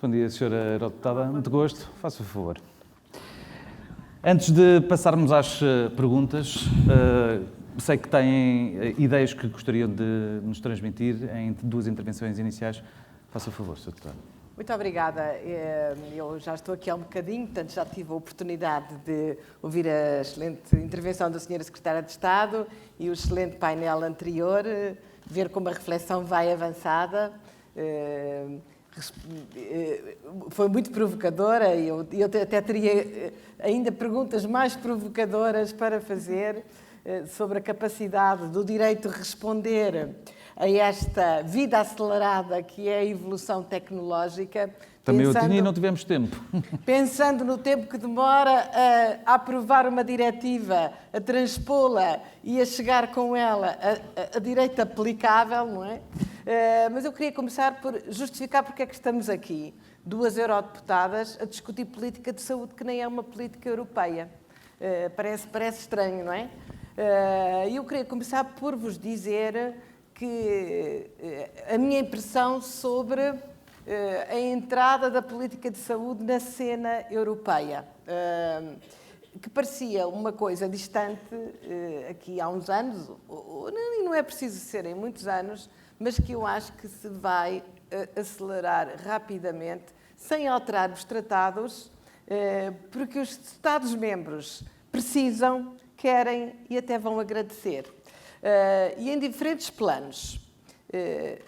Bom dia, Sra. Eurodeputada. Muito gosto. Faça o favor. Antes de passarmos às perguntas, sei que têm ideias que gostariam de nos transmitir em duas intervenções iniciais. Faça o favor, Sra. Deputada. Muito obrigada. Eu já estou aqui há um bocadinho, portanto já tive a oportunidade de ouvir a excelente intervenção da Sra. Secretária de Estado e o excelente painel anterior, ver como a reflexão vai avançada. Foi muito provocadora e eu até teria ainda perguntas mais provocadoras para fazer sobre a capacidade do direito de responder a esta vida acelerada que é a evolução tecnológica. Também eu tinha e não tivemos tempo. Pensando no tempo que demora a aprovar uma diretiva, a transpô-la e a chegar com ela a direito aplicável, não é? Mas eu queria começar por justificar porque é que estamos aqui, duas eurodeputadas, a discutir política de saúde que nem é uma política europeia. Parece estranho, não é? E eu queria começar por vos dizer que a minha impressão sobre a entrada da política de saúde na cena europeia, que parecia uma coisa distante aqui há uns anos, e não é preciso serem muitos anos, mas que eu acho que se vai acelerar rapidamente, sem alterar os tratados, porque os Estados-membros precisam, querem e até vão agradecer. E em diferentes planos.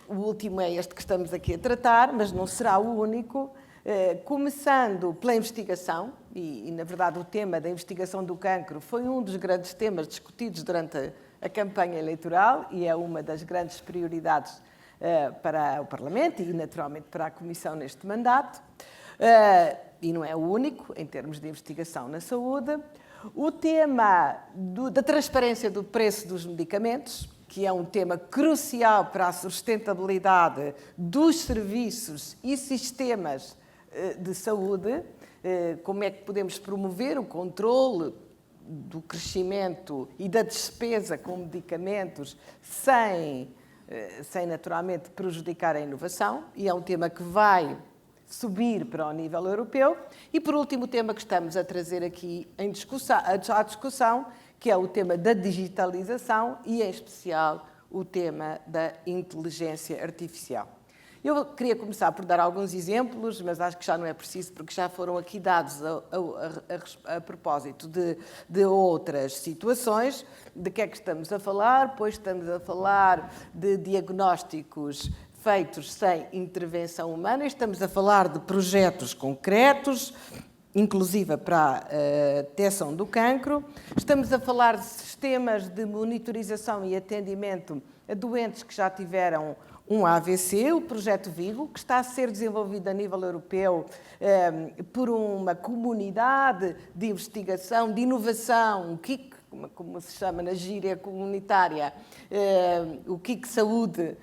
O último é este que estamos aqui a tratar, mas não será o único, começando pela investigação, e na verdade o tema da investigação do cancro foi um dos grandes temas discutidos durante a campanha eleitoral e é uma das grandes prioridades para o Parlamento e naturalmente para a Comissão neste mandato. E não é o único em termos de investigação na saúde. O tema da transparência do preço dos medicamentos, que é um tema crucial para a sustentabilidade dos serviços e sistemas de saúde, como é que podemos promover o controle do crescimento e da despesa com medicamentos sem naturalmente prejudicar a inovação, e é um tema que vai subir para o nível europeu. E, por último, o tema que estamos a trazer aqui à discussão, que é o tema da digitalização e, em especial, o tema da inteligência artificial. Eu queria começar por dar alguns exemplos, mas acho que já não é preciso, porque já foram aqui dados a propósito de outras situações. De que é que estamos a falar? Pois estamos a falar de diagnósticos feitos sem intervenção humana. Estamos a falar de projetos concretos, inclusive para a detecção do cancro. Estamos a falar de sistemas de monitorização e atendimento a doentes que já tiveram um AVC, o Projeto Vigo, que está a ser desenvolvido a nível europeu por uma comunidade de investigação, de inovação, o KIC, como se chama na gíria comunitária, o KIC Saúde,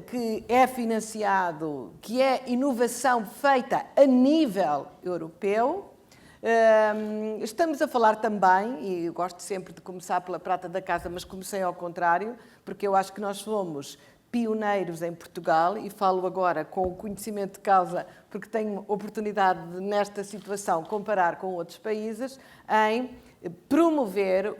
que é financiado, que é inovação feita a nível europeu. Estamos a falar também, e eu gosto sempre de começar pela prata da casa, mas comecei ao contrário, porque eu acho que nós fomos pioneiros em Portugal, e falo agora com o conhecimento de causa, porque tenho oportunidade de, nesta situação, comparar com outros países, em promover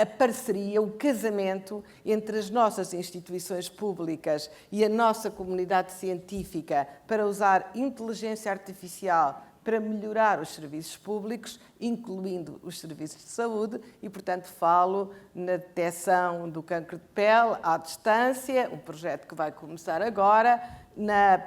a parceria, o casamento entre as nossas instituições públicas e a nossa comunidade científica para usar inteligência artificial para melhorar os serviços públicos, incluindo os serviços de saúde, e, portanto, falo na detecção do cancro de pele à distância, um projeto que vai começar agora, na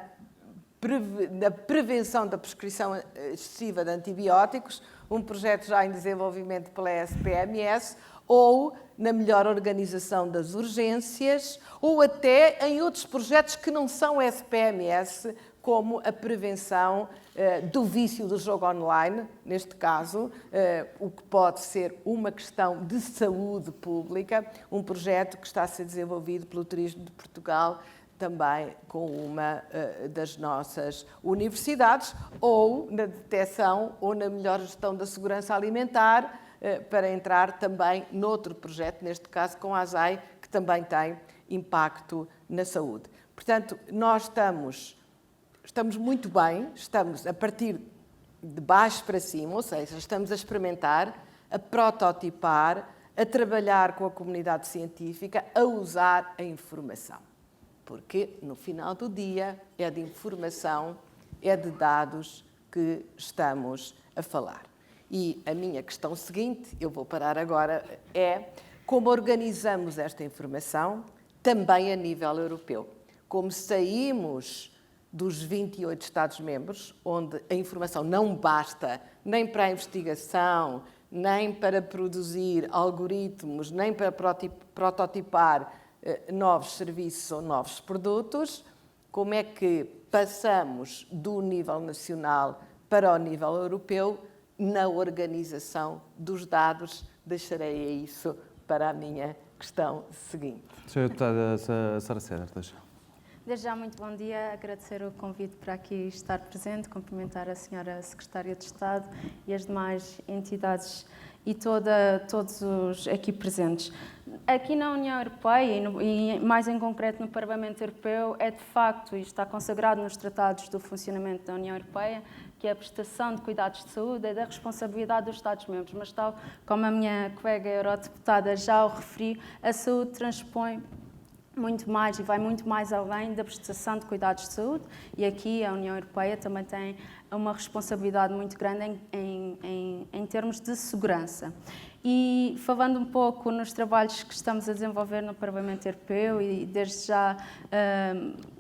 prevenção da prescrição excessiva de antibióticos, um projeto já em desenvolvimento pela SPMS, ou na melhor organização das urgências, ou até em outros projetos que não são SPMS, como a prevenção do vício do jogo online, neste caso, o que pode ser uma questão de saúde pública, um projeto que está a ser desenvolvido pelo Turismo de Portugal, também com uma das nossas universidades, ou na detecção ou na melhor gestão da segurança alimentar, para entrar também noutro projeto, neste caso com a ASAI, que também tem impacto na saúde. Portanto, nós estamos estamos muito bem, estamos a partir de baixo para cima, ou seja, estamos a experimentar, a prototipar, a trabalhar com a comunidade científica, a usar a informação. Porque, no final do dia, é de informação, é de dados que estamos a falar. E a minha questão seguinte, eu vou parar agora, é como organizamos esta informação também a nível europeu. Como saímos dos 28 Estados-membros, onde a informação não basta nem para a investigação, nem para produzir algoritmos, nem para prototipar novos serviços ou novos produtos, como é que passamos do nível nacional para o nível europeu na organização dos dados? Deixarei isso para a minha questão seguinte. Sra. Deputada Sara Cera, deixa. Desde já, muito bom dia. Agradecer o convite para aqui estar presente, cumprimentar a Sra. Secretária de Estado e as demais entidades e todos os aqui presentes. Aqui na União Europeia, e mais em concreto no Parlamento Europeu, é de facto, e está consagrado nos tratados do funcionamento da União Europeia, que a prestação de cuidados de saúde é da responsabilidade dos Estados-membros, mas tal como a minha colega eurodeputada já o referiu, a saúde transpõe muito mais e vai muito mais além da prestação de cuidados de saúde, e aqui a União Europeia também tem uma responsabilidade muito grande em termos de segurança. E falando um pouco nos trabalhos que estamos a desenvolver no Parlamento Europeu, e desde já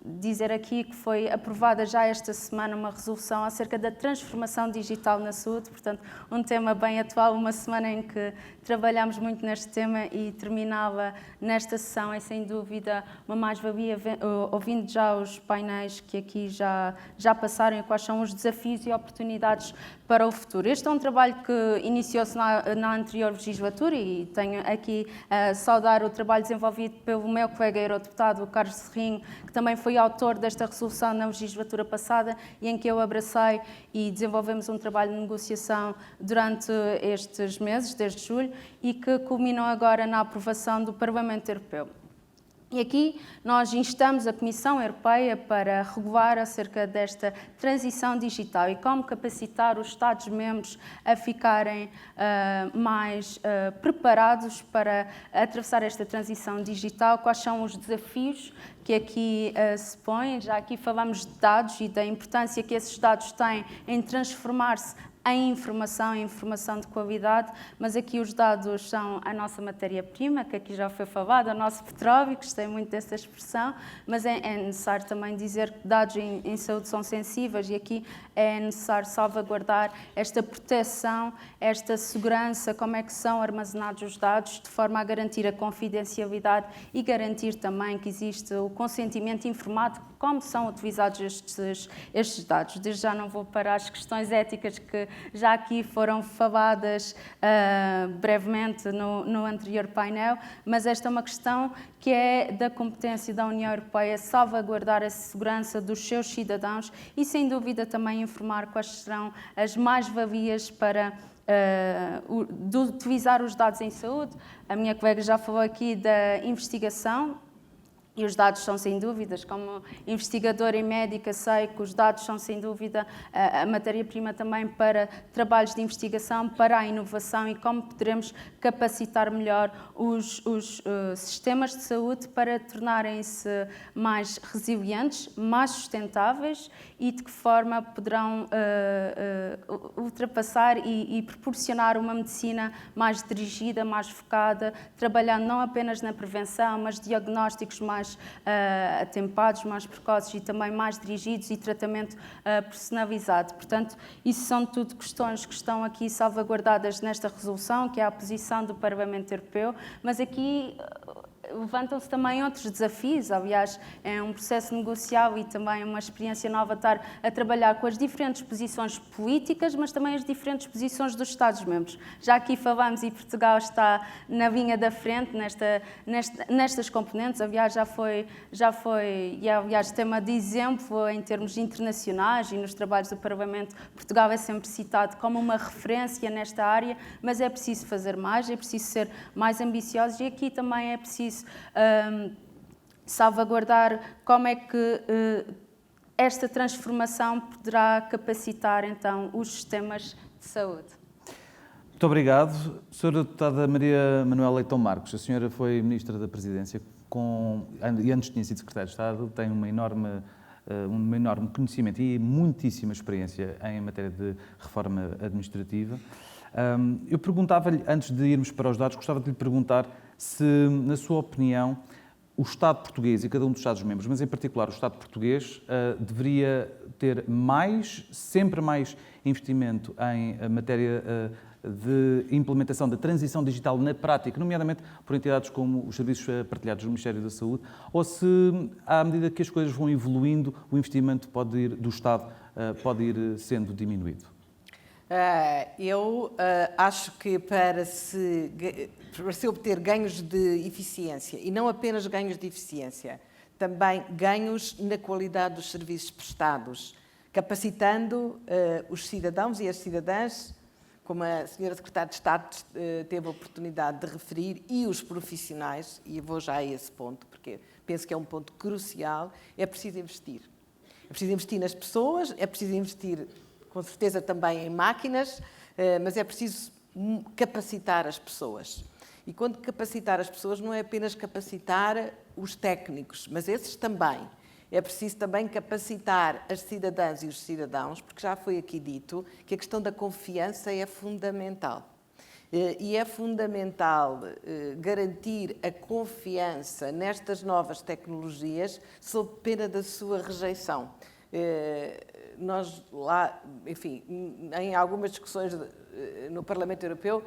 dizer aqui que foi aprovada já esta semana uma resolução acerca da transformação digital na saúde, portanto um tema bem atual, uma semana em que trabalhamos muito neste tema e terminá-la nesta sessão é sem dúvida uma mais-valia, ouvindo já os painéis que aqui já passaram e quais são os desafios e oportunidades para o futuro. Este é um trabalho que iniciou-se na anterior legislatura e tenho aqui a saudar o trabalho desenvolvido pelo meu colega eurodeputado, o Carlos Serrinho, que também foi autor desta resolução na legislatura passada e em que eu abracei e desenvolvemos um trabalho de negociação durante estes meses, desde julho, e que culminou agora na aprovação do Parlamento Europeu. E aqui nós instamos a Comissão Europeia para regular acerca desta transição digital e como capacitar os Estados-membros a ficarem mais preparados para atravessar esta transição digital, quais são os desafios que aqui se põem. Já aqui falamos de dados e da importância que esses dados têm em transformar-se em informação de qualidade, mas aqui os dados são a nossa matéria-prima, que aqui já foi falado, o nosso petróleo, gostei muito dessa expressão, mas é necessário também dizer que dados em saúde são sensíveis e aqui é necessário salvaguardar esta proteção, esta segurança, como é que são armazenados os dados, de forma a garantir a confidencialidade e garantir também que existe o consentimento informado de como são utilizados estes dados. Desde já não vou para as questões éticas que já aqui foram faladas brevemente no anterior painel, mas esta é uma questão que é da competência da União Europeia salvaguardar a segurança dos seus cidadãos e, sem dúvida, também informar quais serão as mais-valias para de utilizar os dados em saúde. A minha colega já falou aqui da investigação. E os dados são, sem dúvidas, como investigadora e médica, sei que os dados são, sem dúvida, a matéria-prima também para trabalhos de investigação, para a inovação e como poderemos capacitar melhor os sistemas de saúde para tornarem-se mais resilientes, mais sustentáveis e de que forma poderão ultrapassar e proporcionar uma medicina mais dirigida, mais focada, trabalhando não apenas na prevenção, mas diagnósticos mais atempados, mais precoces e também mais dirigidos e tratamento personalizado. Portanto, isso são tudo questões que estão aqui salvaguardadas nesta resolução, que é a posição do Parlamento Europeu, mas aqui levantam-se também outros desafios. Aliás, é um processo negocial e também uma experiência nova estar a trabalhar com as diferentes posições políticas, mas também as diferentes posições dos Estados-membros. Já aqui falamos e Portugal está na linha da frente nestas componentes. Aliás, já foi e aliás, tema de exemplo em termos internacionais e nos trabalhos do Parlamento. Portugal é sempre citado como uma referência nesta área, mas é preciso fazer mais, é preciso ser mais ambiciosos e aqui também é preciso salvaguardar como é que esta transformação poderá capacitar então os sistemas de saúde. Muito obrigado. Sra. Deputada Maria Manuela Leitão Marques, a senhora foi Ministra da Presidência e antes tinha sido Secretária de Estado, tem um enorme conhecimento e muitíssima experiência em matéria de reforma administrativa. Eu perguntava-lhe, antes de irmos para os dados, gostava de lhe perguntar se, na sua opinião, o Estado português e cada um dos Estados-membros, mas em particular o Estado português, deveria ter sempre mais investimento em matéria de implementação da transição digital na prática, nomeadamente por entidades como os serviços partilhados do Ministério da Saúde, ou se, à medida que as coisas vão evoluindo, o investimento do Estado pode ir sendo diminuído? Eu acho que para se obter ganhos de eficiência, e não apenas ganhos de eficiência, também ganhos na qualidade dos serviços prestados, capacitando os cidadãos e as cidadãs, como a senhora Secretária de Estado teve a oportunidade de referir, e os profissionais, e eu vou já a esse ponto, porque penso que é um ponto crucial, é preciso investir. É preciso investir nas pessoas, é preciso investir, com certeza, também em máquinas, mas é preciso capacitar as pessoas. E quando capacitar as pessoas, não é apenas capacitar os técnicos, mas esses também. É preciso também capacitar as cidadãs e os cidadãos, porque já foi aqui dito que a questão da confiança é fundamental. E é fundamental garantir a confiança nestas novas tecnologias sob pena da sua rejeição. Nós lá, enfim, em algumas discussões no Parlamento Europeu,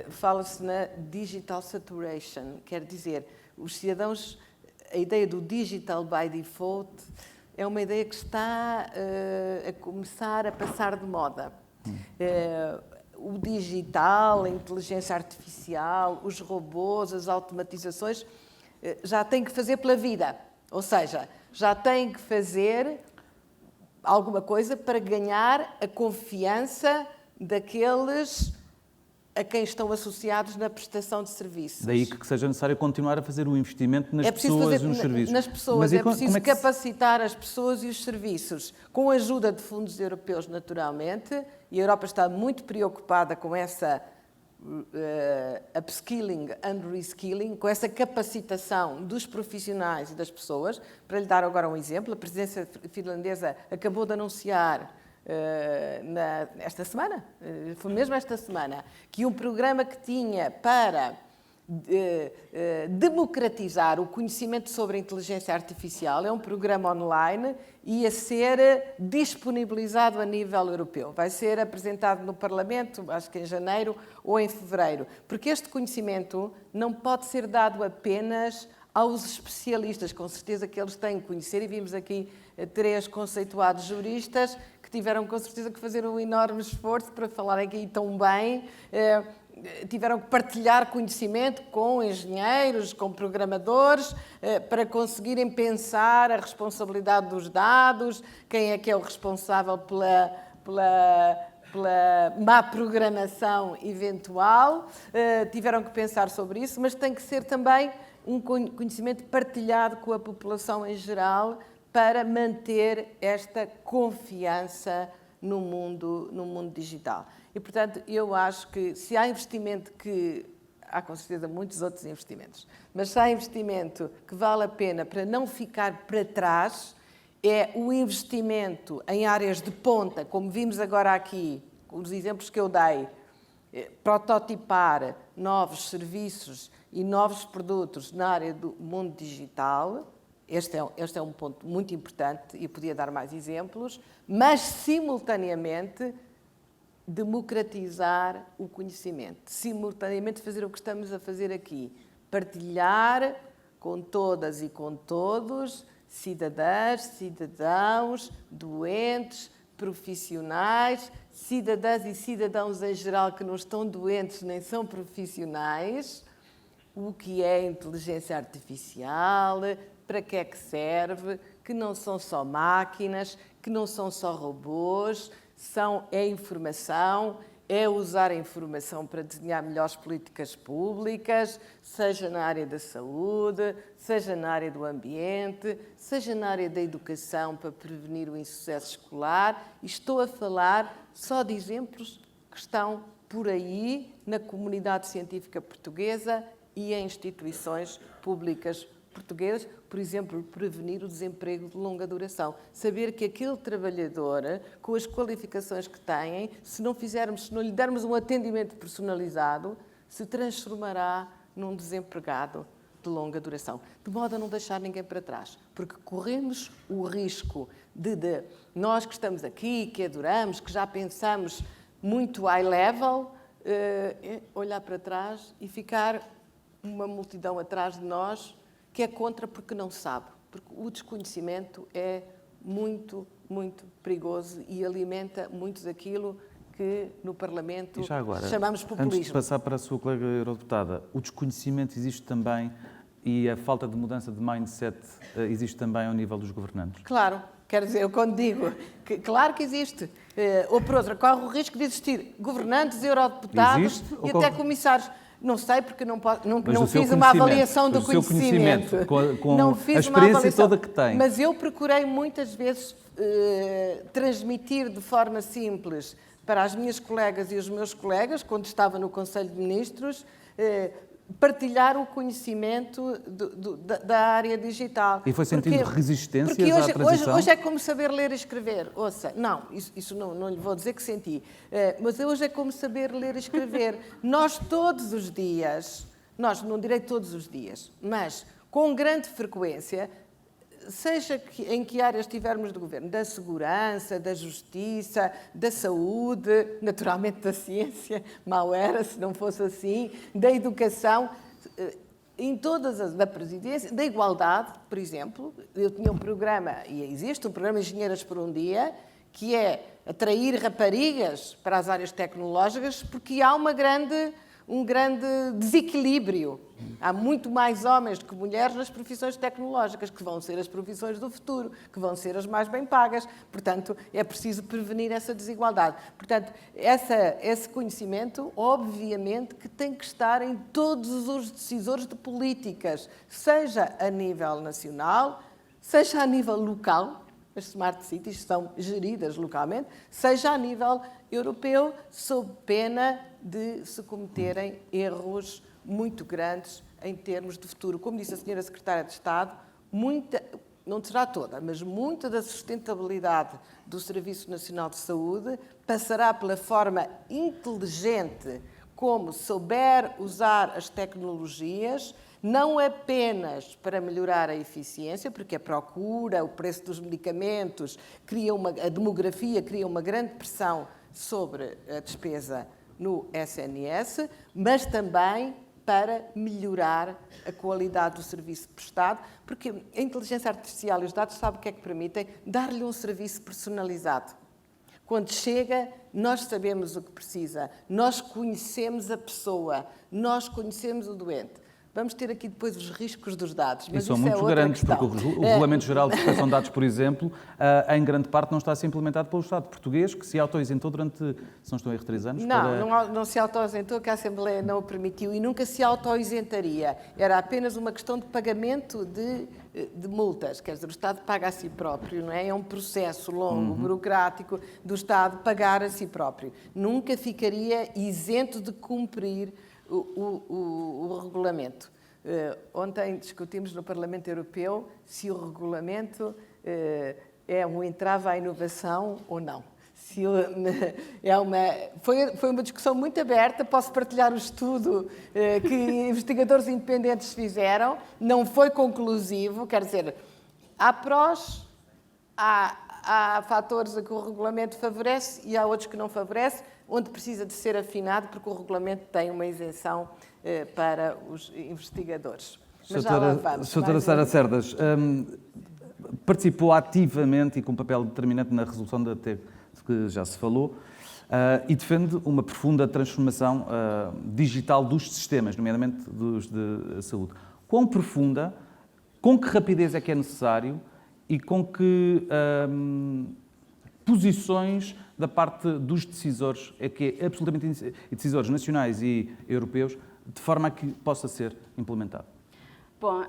fala-se na digital saturation, quer dizer, os cidadãos, a ideia do digital by default é uma ideia que está a começar a passar de moda. O digital, a inteligência artificial, os robôs, as automatizações, já têm que fazer pela vida, ou seja, já têm que fazer alguma coisa para ganhar a confiança daqueles a quem estão associados na prestação de serviços. Daí que seja necessário continuar a fazer o investimento nas pessoas e nos serviços. Nas pessoas, mas é preciso capacitar as pessoas e os serviços, com a ajuda de fundos europeus, naturalmente, e a Europa está muito preocupada com essa upskilling and reskilling, com essa capacitação dos profissionais e das pessoas. Para lhe dar agora um exemplo, a presidência finlandesa acabou de anunciar esta semana, foi mesmo esta semana, que um programa que tinha para democratizar o conhecimento sobre a inteligência artificial, é um programa online, ia ser disponibilizado a nível europeu. Vai ser apresentado no Parlamento, acho que em janeiro ou em fevereiro, porque este conhecimento não pode ser dado apenas aos especialistas, com certeza que eles têm que conhecer, e vimos aqui 3 conceituados juristas que tiveram com certeza que fazer um enorme esforço para falarem aqui tão bem, tiveram que partilhar conhecimento com engenheiros, com programadores, para conseguirem pensar a responsabilidade dos dados, quem é que é o responsável pela má programação eventual, tiveram que pensar sobre isso, mas tem que ser também um conhecimento partilhado com a população em geral para manter esta confiança no mundo digital. E, portanto, eu acho que se há investimento há com certeza muitos outros investimentos, mas se há investimento que vale a pena para não ficar para trás, é o investimento em áreas de ponta, como vimos agora aqui, com os exemplos que eu dei, prototipar novos serviços e novos produtos na área do mundo digital. Este é um ponto muito importante e podia dar mais exemplos, mas, simultaneamente, democratizar o conhecimento. Simultaneamente fazer o que estamos a fazer aqui. Partilhar com todas e com todos, cidadãs, cidadãos, doentes, profissionais, cidadãs e cidadãos em geral que não estão doentes nem são profissionais, o que é inteligência artificial, para que é que serve, que não são só máquinas, que não são só robôs, é informação, é usar a informação para desenhar melhores políticas públicas, seja na área da saúde, seja na área do ambiente, seja na área da educação para prevenir o insucesso escolar. E estou a falar só de exemplos que estão por aí na comunidade científica portuguesa e em instituições públicas portuguesas, por exemplo, prevenir o desemprego de longa duração. Saber que aquele trabalhador, com as qualificações que tem, se não lhe dermos um atendimento personalizado, se transformará num desempregado de longa duração. De modo a não deixar ninguém para trás. Porque corremos o risco de nós que estamos aqui, que adoramos, que já pensamos muito high level, olhar para trás e ficar uma multidão atrás de nós que é contra porque não sabe. Porque o desconhecimento é muito, muito perigoso e alimenta muito daquilo que no Parlamento E já agora, chamamos populismo. antes de passar para a sua colega eurodeputada, o desconhecimento existe também e a falta de mudança de mindset existe também ao nível dos governantes? Claro, quer dizer, eu quando digo que claro que existe, ou por outra, corre o risco de existir governantes, eurodeputados Existe, e ou até corre- comissários. Não sei, porque não Mas do seu fiz uma conhecimento, avaliação do do seu conhecimento, com não a fiz uma experiência avaliação. toda que tem. Mas eu procurei muitas vezes transmitir de forma simples para as minhas colegas e os meus colegas, quando estava no Conselho de Ministros, partilhar o conhecimento da área digital. E foi sentindo resistências porque à transição? hoje é como saber ler e escrever. Ouça, não, isso não lhe vou dizer que senti. Mas hoje é como saber ler e escrever. Nós todos os dias, não direi todos os dias, mas com grande frequência, seja em que áreas estivermos do governo, da segurança, da justiça, da saúde, naturalmente da ciência, mal era se não fosse assim, da educação, em todas as, da presidência, da igualdade, por exemplo. Eu tinha um programa, e existe um programa Engenheiras por um Dia, que é atrair raparigas para as áreas tecnológicas, porque há um grande desequilíbrio. Há muito mais homens do que mulheres nas profissões tecnológicas, que vão ser as profissões do futuro, que vão ser as mais bem pagas. Portanto, é preciso prevenir essa desigualdade. Portanto, esse conhecimento, obviamente, que tem que estar em todos os decisores de políticas, seja a nível nacional, seja a nível local, as smart cities são geridas localmente, seja a nível europeu, sob pena de se cometerem erros muito grandes em termos de futuro. Como disse a senhora Secretária de Estado, não será toda, mas muita da sustentabilidade do Serviço Nacional de Saúde passará pela forma inteligente como souber usar as tecnologias, não apenas para melhorar a eficiência, porque a procura, o preço dos medicamentos, a demografia cria uma grande pressão sobre a despesa no SNS, mas também para melhorar a qualidade do serviço prestado, porque a inteligência artificial e os dados sabem o que é que permitem? Dar-lhe um serviço personalizado. Quando chega, nós sabemos o que precisa, nós conhecemos a pessoa, nós conhecemos o doente. Vamos ter aqui depois os riscos dos dados, mas e são isso muito é outra grandes, questão. porque o Regulamento Geral de Proteção de Dados, por exemplo, em grande parte não está a ser implementado pelo Estado português, que se auto-isentou durante, se não estou a erro, 3 anos. Não se auto-isentou, que a Assembleia não o permitiu e nunca se auto-isentaria. Era apenas uma questão de pagamento de multas. Quer dizer, o Estado paga a si próprio, não é? É um processo longo, burocrático, do Estado pagar a si próprio. Nunca ficaria isento de cumprir o regulamento. Ontem discutimos no Parlamento Europeu se o regulamento é um entrave à inovação ou não. Foi uma discussão muito aberta, posso partilhar o estudo que investigadores independentes fizeram, não foi conclusivo, quer dizer, há prós, há fatores a que o regulamento favorece e há outros que não favorece, onde precisa de ser afinado, porque o regulamento tem uma isenção para os investigadores. Mas já lá vamos. Doutora Sara Cerdas, participou ativamente e com um papel determinante na resolução da TEC, que já se falou, e defende uma profunda transformação digital dos sistemas, nomeadamente dos de saúde. Quão profunda, com que rapidez é que é necessário e com que posições da parte dos decisores, que é absolutamente decisores nacionais e europeus, de forma a que possa ser implementado? Bom,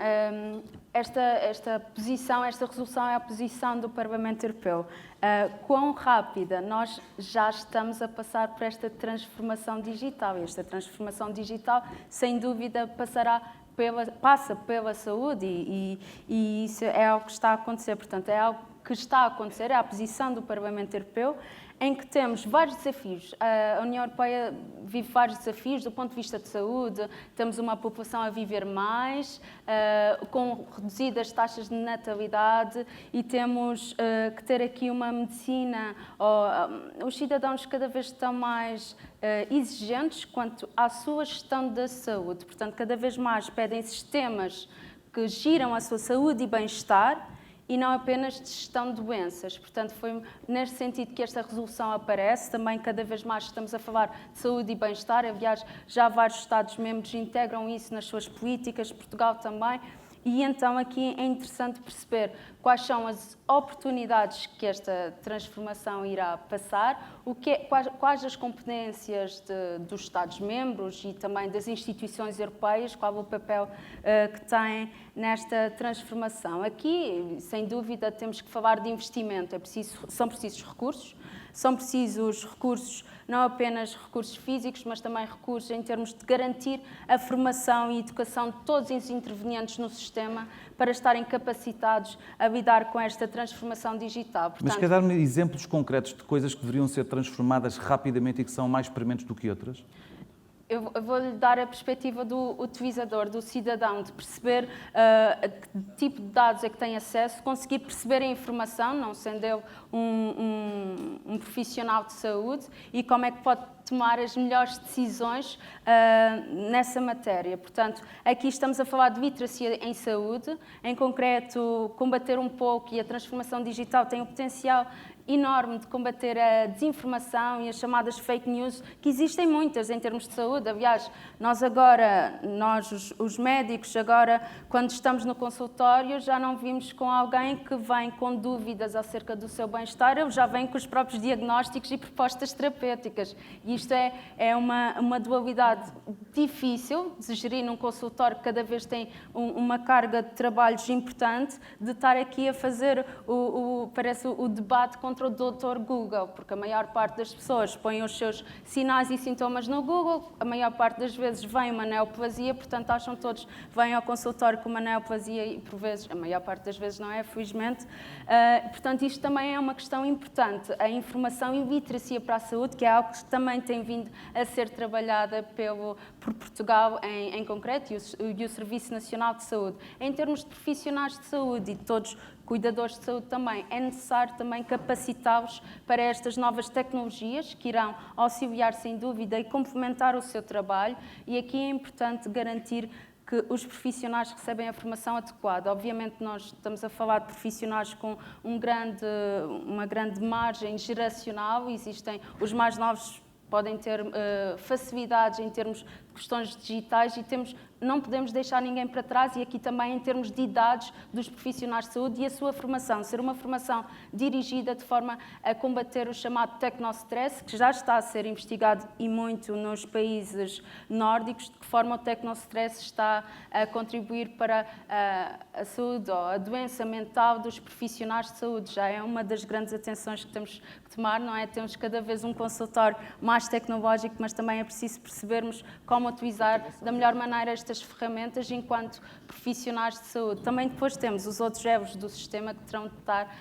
esta posição, esta resolução é a posição do Parlamento Europeu. Quão rápida nós já estamos a passar por esta transformação digital. Esta transformação digital, sem dúvida, passa pela saúde e isso é algo que está a acontecer. Portanto, é algo que está a acontecer, é a posição do Parlamento Europeu, em que temos vários desafios. A União Europeia vive vários desafios do ponto de vista de saúde. Temos uma população a viver mais, com reduzidas taxas de natalidade e temos que ter aqui uma medicina. Os cidadãos cada vez estão mais exigentes quanto à sua gestão da saúde. Portanto, cada vez mais pedem sistemas que giram a sua saúde e bem-estar, e não apenas de gestão de doenças. Portanto, foi neste sentido que esta resolução aparece. Também, cada vez mais, estamos a falar de saúde e bem-estar. Aliás, já vários Estados-membros integram isso nas suas políticas, Portugal também. E então aqui é interessante perceber quais são as oportunidades que esta transformação irá passar, quais as competências dos Estados-membros e também das instituições europeias, qual o papel que têm nesta transformação. Aqui, sem dúvida, temos que falar de investimento. São precisos recursos. São precisos recursos, não apenas recursos físicos, mas também recursos em termos de garantir a formação e educação de todos os intervenientes no sistema para estarem capacitados a lidar com esta transformação digital. Portanto, mas quer dar-me exemplos concretos de coisas que deveriam ser transformadas rapidamente e que são mais prementes do que outras? Eu vou-lhe dar a perspectiva do utilizador, do cidadão, de perceber a que tipo de dados é que tem acesso, conseguir perceber a informação, não sendo ele um profissional de saúde, e como é que pode tomar as melhores decisões nessa matéria. Portanto, aqui estamos a falar de literacia em saúde, em concreto, combater um pouco, e a transformação digital tem o potencial enorme de combater a desinformação e as chamadas fake news, que existem muitas em termos de saúde. Aliás, nós os médicos, agora, quando estamos no consultório, já não vimos com alguém que vem com dúvidas acerca do seu bem-estar, ele já vem com os próprios diagnósticos e propostas terapêuticas. E isto é uma dualidade difícil de gerir num consultório que cada vez tem uma carga de trabalhos importante, de estar aqui a fazer parece o debate contra o Dr. Google, porque a maior parte das pessoas põem os seus sinais e sintomas no Google, a maior parte das vezes vem uma neoplasia, portanto acham todos, vêm ao consultório com uma neoplasia e por vezes, a maior parte das vezes não é, felizmente. Portanto, isto também é uma questão importante, a informação e literacia para a saúde, que é algo que também tem vindo a ser trabalhada por Portugal em concreto e o Serviço Nacional de Saúde. Em termos de profissionais de saúde e de todos cuidadores de saúde também, é necessário também capacitá-los para estas novas tecnologias que irão auxiliar, sem dúvida, e complementar o seu trabalho, e aqui é importante garantir que os profissionais recebem a formação adequada. Obviamente, nós estamos a falar de profissionais com uma grande margem geracional, existem os mais novos podem ter facilidades em termos de questões digitais e não podemos deixar ninguém para trás, e aqui também em termos de idades dos profissionais de saúde e a sua formação, ser uma formação dirigida de forma a combater o chamado tecnostress, que já está a ser investigado e muito nos países nórdicos, de que forma o tecnostress está a contribuir para a saúde ou a doença mental dos profissionais de saúde. Já é uma das grandes atenções que temos que tomar, não é? Temos cada vez um consultório mais tecnológico, mas também é preciso percebermos como utilizar da melhor maneira estas ferramentas enquanto profissionais de saúde. Também depois temos os outros elos do sistema que terão de estar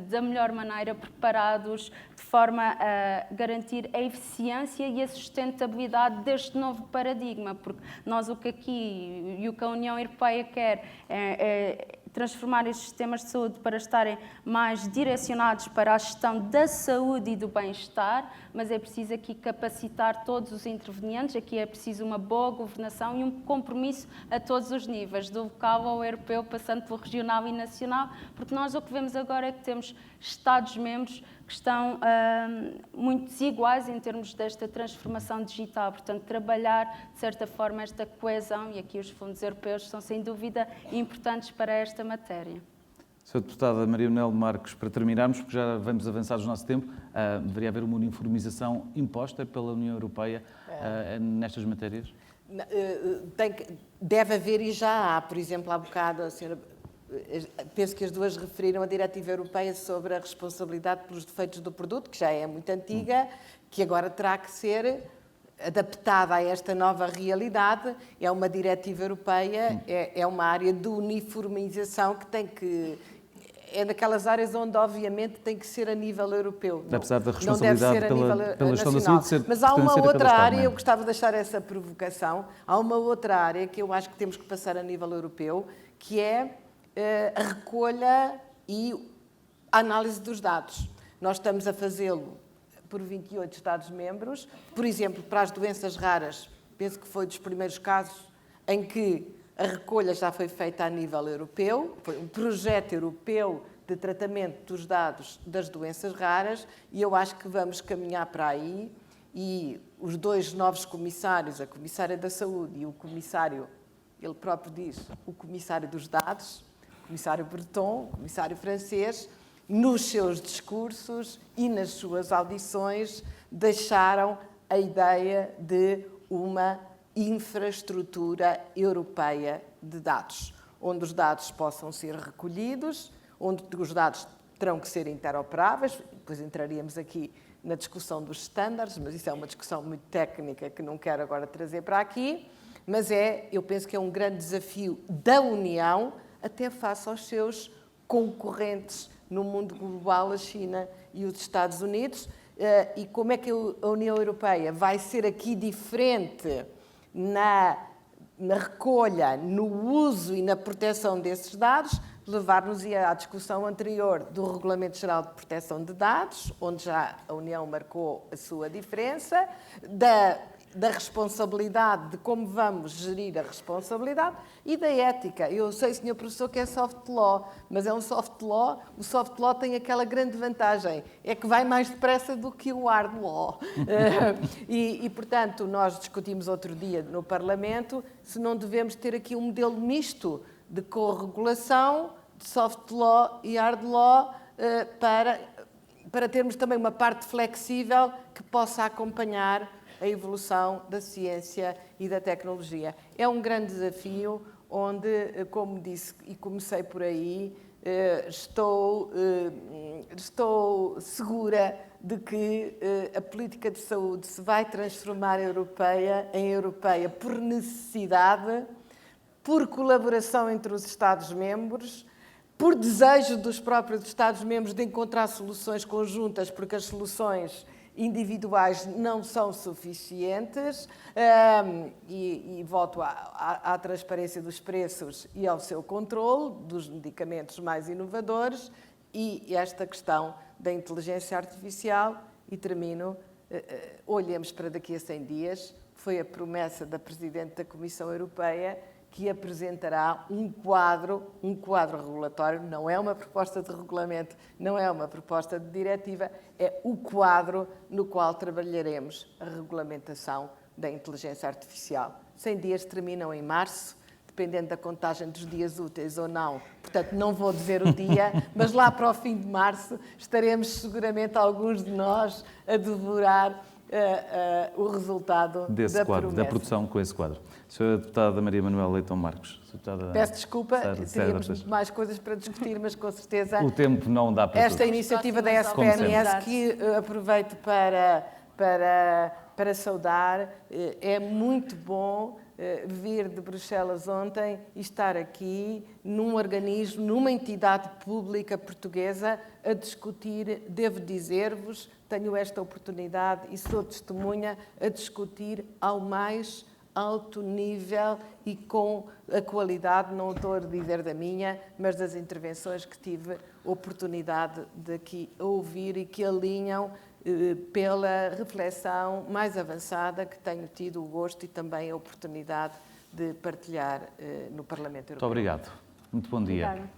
da melhor maneira preparados de forma a garantir a eficiência e a sustentabilidade deste novo paradigma, porque nós o que aqui e o que a União Europeia quer é transformar estes sistemas de saúde para estarem mais direcionados para a gestão da saúde e do bem-estar, mas é preciso aqui capacitar todos os intervenientes, aqui é preciso uma boa governação e um compromisso a todos os níveis, do local ao europeu, passando pelo regional e nacional, porque nós o que vemos agora é que temos Estados-membros que estão muito desiguais em termos desta transformação digital. Portanto, trabalhar, de certa forma, esta coesão, e aqui os fundos europeus são, sem dúvida, importantes para esta matéria. Sra. Deputada Maria Manuel Marques, para terminarmos, porque já vamos avançados no nosso tempo, deveria haver uma uniformização imposta pela União Europeia nestas matérias? Deve haver e já há. Por exemplo, há bocado a senhora... Penso que as duas referiram a Diretiva Europeia sobre a responsabilidade pelos defeitos do produto, que já é muito antiga, que agora terá que ser adaptada a esta nova realidade. É uma Diretiva Europeia, é uma área de uniformização que tem que... É daquelas áreas onde, obviamente, tem que ser a nível europeu. Apesar da não deve ser a nível pela gestão da nacional. saúde, Mas há uma outra área, eu Estado-membro. gostava de deixar essa provocação, há uma outra área que eu acho que temos que passar a nível europeu, que é a recolha e a análise dos dados. Nós estamos a fazê-lo por 28 Estados-membros. Por exemplo, para as doenças raras, penso que foi dos primeiros casos em que a recolha já foi feita a nível europeu, foi um projeto europeu de tratamento dos dados das doenças raras e eu acho que vamos caminhar para aí e os dois novos comissários, a Comissária da Saúde e o Comissário, ele próprio diz, o Comissário dos Dados, o Comissário Breton, o Comissário francês, nos seus discursos e nas suas audições deixaram a ideia de uma infraestrutura europeia de dados, onde os dados possam ser recolhidos, onde os dados terão que ser interoperáveis, depois entraríamos aqui na discussão dos estándares, mas isso é uma discussão muito técnica que não quero agora trazer para aqui, mas eu penso que é um grande desafio da União, até face aos seus concorrentes no mundo global, a China e os Estados Unidos, e como é que a União Europeia vai ser aqui diferente na recolha, no uso e na proteção desses dados, levar-nos à discussão anterior do Regulamento Geral de Proteção de Dados, onde já a União marcou a sua diferença, da responsabilidade, de como vamos gerir a responsabilidade e da ética. Eu sei, Sr. Professor, que é soft law, mas é um soft law. O soft law tem aquela grande vantagem, é que vai mais depressa do que o hard law. Portanto, nós discutimos outro dia no Parlamento se não devemos ter aqui um modelo misto de corregulação, de soft law e hard law, para termos também uma parte flexível que possa acompanhar a evolução da ciência e da tecnologia. É um grande desafio onde, como disse, e comecei por aí, estou segura de que a política de saúde se vai transformar em europeia por necessidade, por colaboração entre os Estados-membros, por desejo dos próprios Estados-membros de encontrar soluções conjuntas, porque as soluções individuais não são suficientes, e volto à transparência dos preços e ao seu controle dos medicamentos mais inovadores e esta questão da inteligência artificial. E termino, olhemos para daqui a 100 dias, foi a promessa da Presidente da Comissão Europeia que apresentará um quadro regulatório, não é uma proposta de regulamento, não é uma proposta de diretiva, é o quadro no qual trabalharemos a regulamentação da inteligência artificial. 100 dias terminam em março, dependendo da contagem dos dias úteis ou não. Portanto, não vou dizer o dia, mas lá para o fim de março estaremos seguramente alguns de nós a devorar o resultado desse quadro, da produção com esse quadro. Sra. Deputada Maria Manuel Leitão Marques. Peço desculpa, teríamos muito mais coisas para discutir, mas com certeza o tempo não dá para esta iniciativa da SPMS, que aproveito para saudar, é muito bom vir de Bruxelas ontem e estar aqui num organismo, numa entidade pública portuguesa a discutir, devo dizer-vos, tenho esta oportunidade e sou testemunha, a discutir ao mais alto nível e com a qualidade, não estou a dizer da minha, mas das intervenções que tive oportunidade de aqui ouvir e que alinham pela reflexão mais avançada que tenho tido o gosto e também a oportunidade de partilhar no Parlamento Europeu. Muito obrigado. Muito bom dia. Obrigada.